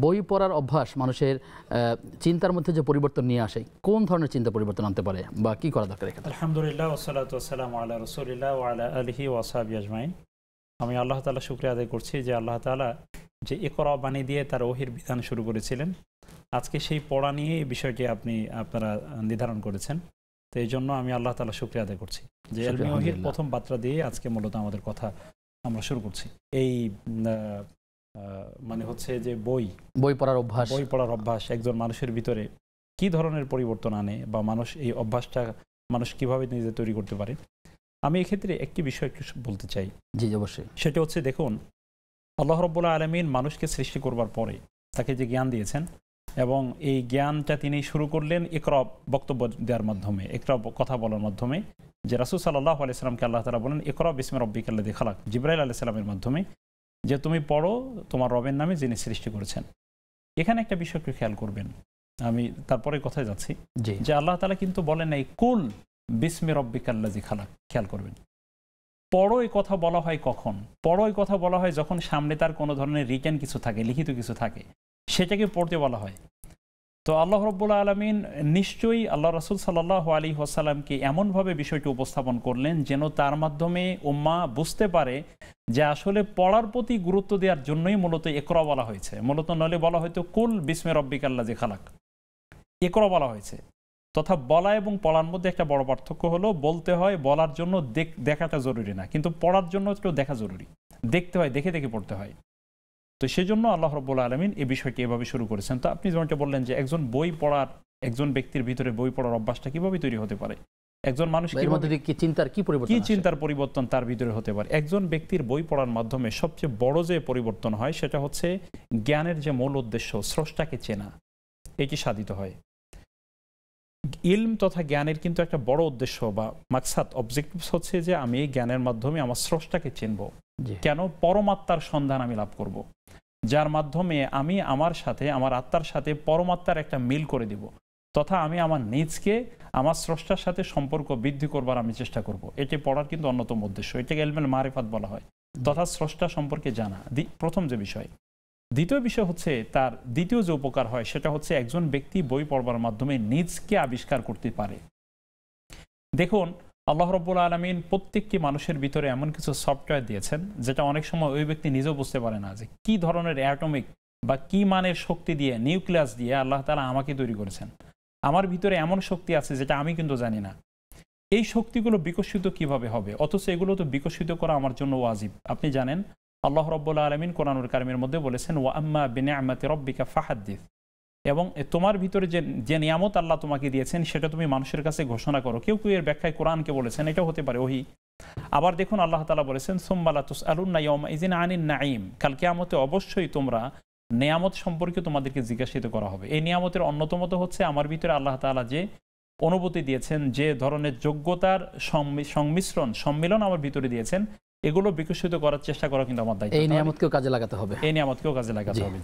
বই পড়ার অভ্যাস মানুষের চিন্তার মধ্যে যে পরিবর্তন নিয়ে আসে, কোন ধরনের চিন্তা পরিবর্তন আনতে পারে বা কি করা দরকার এখানে? আলহামদুলিল্লাহ ওয়াসসালাতু ওয়াসসালামু আলা রাসূলিল্লাহ ওয়া আলা আলিহি ওয়া সাহবিহি আজমাইন। আমি আল্লাহ তাআলা শুকরিয়া আদায় করছি যে আল্লাহ তাআলা যে ইকরা বাণী দিয়ে তার ওহীর বিধান শুরু করেছিলেন, আজকে সেই পড়া নিয়ে এই বিষয়টি আপনারা নির্ধারণ করেছেন। তো এই জন্য আমি আল্লাহ তাআলা শুকরিয়া আদায় করছি যে ইলমি ওহীর প্রথম বার্তা দিয়ে আজকে মূলত আমাদের কথা আমরা শুরু করছি। এই মানে হচ্ছে যে বই পড়ার অভ্যাস একজন মানুষের ভিতরে কি ধরনের পরিবর্তন আনে বা মানুষ এই অভ্যাসটা মানুষ কিভাবে নিজে তৈরি করতে পারে। আমি এক্ষেত্রে একটি বিষয় একটু বলতে চাই। জি অবশ্যই। সেটা হচ্ছে, দেখুন, আল্লাহ রাব্বুল আলামিন মানুষকে সৃষ্টি করবার পরে তাকে যে জ্ঞান দিয়েছেন এবং এই জ্ঞানটা তিনি শুরু করলেন ইকরা বক্তব্য দেওয়ার মাধ্যমে, ইকরা কথা বলার মাধ্যমে, যে রাসূল সাল্লাল্লাহু আলাইহি সাল্লামকে আল্লাহ তাআলা বলেন ইকরা বিসমি রাব্বিকাল্লাযী খালাক, জিবরাইল আলাইহিস সালামের মাধ্যমে, যে তুমি পড়ো তোমার রবের নামে যিনি সৃষ্টি করেছেন। এখানে একটা বিষয় একটু খেয়াল করবেন, আমি তারপরে কথায় যাচ্ছি, যে আল্লাহ তাআলা কিন্তু বলেন এই কুল বিসমি রাব্বিকাল্লাযী খালাক। খেয়াল করবেন, পড়ো এই কথা বলা হয় কখন? পড়ো এই কথা বলা হয় যখন সামনে তার কোনো ধরনের রিটেন কিছু থাকে, লিখিত কিছু থাকে, সেটাকে পড়তে বলা হয়। তো আল্লাহ রাব্বুল আলামিন নিশ্চয়ই আল্লাহ রাসূল সাল্লাল্লাহু আলাইহি ওয়াসাল্লামকে এমনভাবে বিষয়টি উপস্থাপন করলেন যেন তার মাধ্যমে উম্মাহ বুঝতে পারে যে আসলে পড়ার প্রতি গুরুত্ব দেওয়ার জন্যই মূলত ইকরা বলা হয়েছে। মূলত নলে বলা হয়তো কুল বিসমি রাব্বিকাল্লাযী খালাক, ইকরা বলা হয়েছে। তথা বলা এবং পড়ার মধ্যে একটা বড় পার্থক্য হলো, বলতে হয় বলার জন্য দেখাটা জরুরি না, কিন্তু পড়ার জন্য একটু দেখা জরুরি, দেখতে হয়, দেখে দেখে পড়তে হয়। তো সেজন্য আল্লাহ রাব্বুল আলামিন এই বিষয়টি এভাবে শুরু করেছেন। তো আপনি যেমনটা বললেন যে একজন ব্যক্তির ভিতরে বই পড়ার অভ্যাসটা কিভাবে তৈরি হতে পারে, একজন মানুষ কি চিন্তার পরিবর্তন তার ভিতরে হতে পারে। একজন ব্যক্তির বই পড়ার মাধ্যমে সবচেয়ে বড় যে পরিবর্তন হয় সেটা হচ্ছে জ্ঞানের যে মূল উদ্দেশ্য, স্রষ্টাকে চেনা, এটি সাধিত হয়। ইলম তথা জ্ঞানের কিন্তু একটা বড় উদ্দেশ্য বা মাকসাদ, অবজেক্টিভ হচ্ছে যে আমি এই জ্ঞানের মাধ্যমে আমার স্রষ্টাকে চিনব। কেন? পরমাত্মার সন্ধান আমি লাভ করব, যার মাধ্যমে আমি আমার সাথে, আমার আত্মার সাথে পরমাত্মার একটা মিল করে দিব, তথা আমি আমার নিজকে আমার স্রষ্টার সাথে সম্পর্ক বৃদ্ধি করবার আমি চেষ্টা করব। এটি পড়ার কিন্তু অন্যতম উদ্দেশ্য। এটাকে ইলমুল মারিফাত বলা হয়, তথা স্রষ্টা সম্পর্কে জানা, প্রথম যে বিষয়। দ্বিতীয় বিষয় হচ্ছে, তার দ্বিতীয় যে উপকার হয় সেটা হচ্ছে একজন ব্যক্তি বই পড়বার মাধ্যমে নিজকে আবিষ্কার করতে পারে। দেখুন, আল্লাহ রাব্বুল আলামিন প্রত্যেকটি মানুষের ভিতরে এমন কিছু সফটওয়্যার দিয়েছেন যেটা অনেক সময় ওই ব্যক্তি নিজেও বুঝতে পারে না, যে কি ধরনের অ্যাটমিক বা কি মানের শক্তি দিয়ে, নিউক্লিয়াস দিয়ে আল্লাহ তাআলা আমাকে তৈরি করেছেন। আমার ভিতরে এমন শক্তি আছে যেটা আমি কিন্তু জানি না। এই শক্তিগুলো বিকশিত কিভাবে হবে? অথচ এগুলো তো বিকশিত করা আমার জন্য ওয়াজিব। আপনি জানেন, আল্লাহ রাব্বুল আলামিন কোরআনুল কারীমের মধ্যে বলেছেন ওয়া আম্মা বিনিআমাতি রাব্বিকা ফাহাদ্দিস, এবং তোমার ভিতরে যে নিয়ামত আল্লাহ তোমাকে দিয়েছেন সেটা তুমি মানুষের কাছে ঘোষণা করো। কেউ কেউ এর ব্যাখ্যায় কোরআনকে বলেছেন, এটা হতে পারে ওহী। আবার দেখুন, আল্লাহ তাআলা বলেছেন সুম্মা লা তুসআলুনা ইয়াওমা ইযিন আনিন নাঈম, কাল কিয়ামতে অবশ্যই তোমরা নিয়ামত সম্পর্কে তোমাদেরকে জিজ্ঞাসিত করা হবে। এই নিয়ামতের অন্যতম হচ্ছে আমার ভিতরে আল্লাহ তাআলা যে অনুভূতি দিয়েছেন, যে ধরনের যোগ্যতার সম্মিলন আমার ভিতরে দিয়েছেন, এগুলো বিকশিত করার চেষ্টা করা কিন্তু আমার দায়িত্ব। এই নিয়ামতকেও কাজে লাগাতে হবে।